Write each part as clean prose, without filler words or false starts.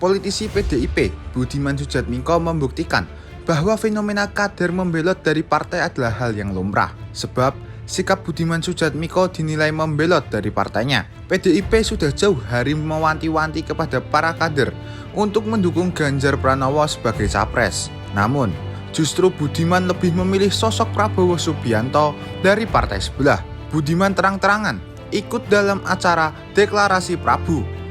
politisi PDIP Budiman Sujatmiko membuktikan bahwa fenomena kader membelot dari partai adalah hal yang lumrah. Sebab sikap Budiman Sujatmiko dinilai membelot dari partainya. PDIP sudah jauh hari mewanti-wanti kepada para kader untuk mendukung Ganjar Pranowo sebagai capres. Namun, justru Budiman lebih memilih sosok Prabowo Subianto dari partai sebelah. Budiman terang-terangan ikut dalam acara deklarasi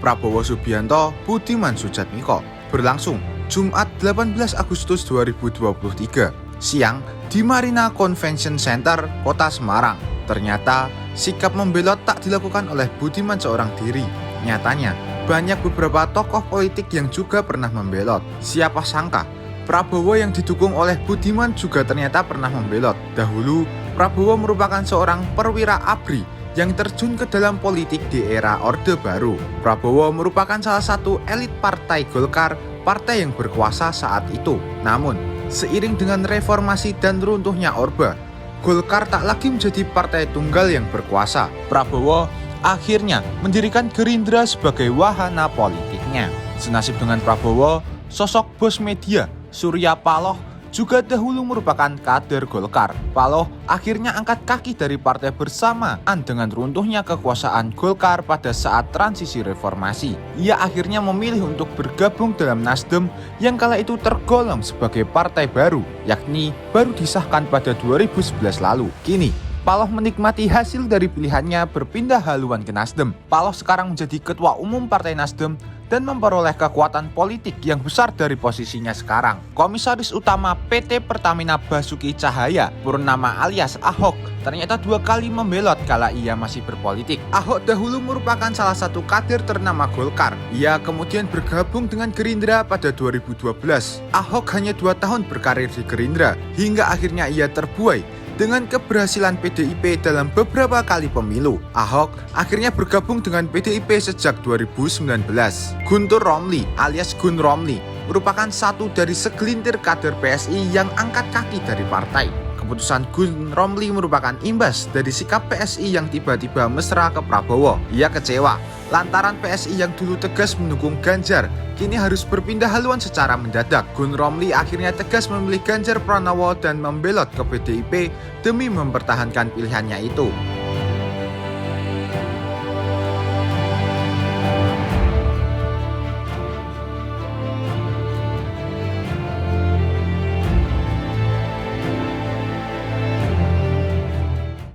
Prabowo Subianto Budiman Sujatmiko berlangsung Jumat 18 Agustus 2023 siang di Marina Convention Center, Kota Semarang. Ternyata sikap membelot tak dilakukan oleh Budiman seorang diri. Nyatanya banyak beberapa tokoh politik yang juga pernah membelot. Siapa sangka Prabowo yang didukung oleh Budiman juga ternyata pernah membelot. Dahulu Prabowo merupakan seorang perwira ABRI yang terjun ke dalam politik di era Orde Baru. Prabowo merupakan salah satu elit partai Golkar, partai yang berkuasa saat itu. Namun, seiring dengan reformasi dan runtuhnya Orde, Golkar tak lagi menjadi partai tunggal yang berkuasa. Prabowo akhirnya mendirikan Gerindra sebagai wahana politiknya. Senasib dengan Prabowo, sosok bos media Surya Paloh juga dahulu merupakan kader Golkar. Paloh akhirnya angkat kaki dari partai bersamaan dengan runtuhnya kekuasaan Golkar pada saat transisi reformasi. Ia akhirnya memilih untuk bergabung dalam Nasdem yang kala itu tergolong sebagai partai baru, yakni baru disahkan pada 2011 lalu. Kini, Paloh menikmati hasil dari pilihannya berpindah haluan ke Nasdem. Paloh sekarang menjadi ketua umum Partai Nasdem dan memperoleh kekuatan politik yang besar dari posisinya sekarang. Komisaris Utama PT Pertamina Basuki Cahaya Purnama alias Ahok ternyata 2 kali membelot kala ia masih berpolitik. Ahok dahulu merupakan salah satu kader ternama Golkar. Ia kemudian bergabung dengan Gerindra pada 2012. Ahok hanya 2 tahun berkarir di Gerindra hingga akhirnya ia terbuai dengan keberhasilan PDIP dalam beberapa kali pemilu. Ahok akhirnya bergabung dengan PDIP sejak 2019. Guntur Romli alias Gun Romli merupakan satu dari segelintir kader PSI yang angkat kaki dari partai. Keputusan Gun Romli merupakan imbas dari sikap PSI yang tiba-tiba mesra ke Prabowo. Ia kecewa lantaran PSI yang dulu tegas mendukung Ganjar kini harus berpindah haluan secara mendadak. Gun Romli akhirnya tegas memilih Ganjar Pranowo dan membelot ke PDIP demi mempertahankan pilihannya itu.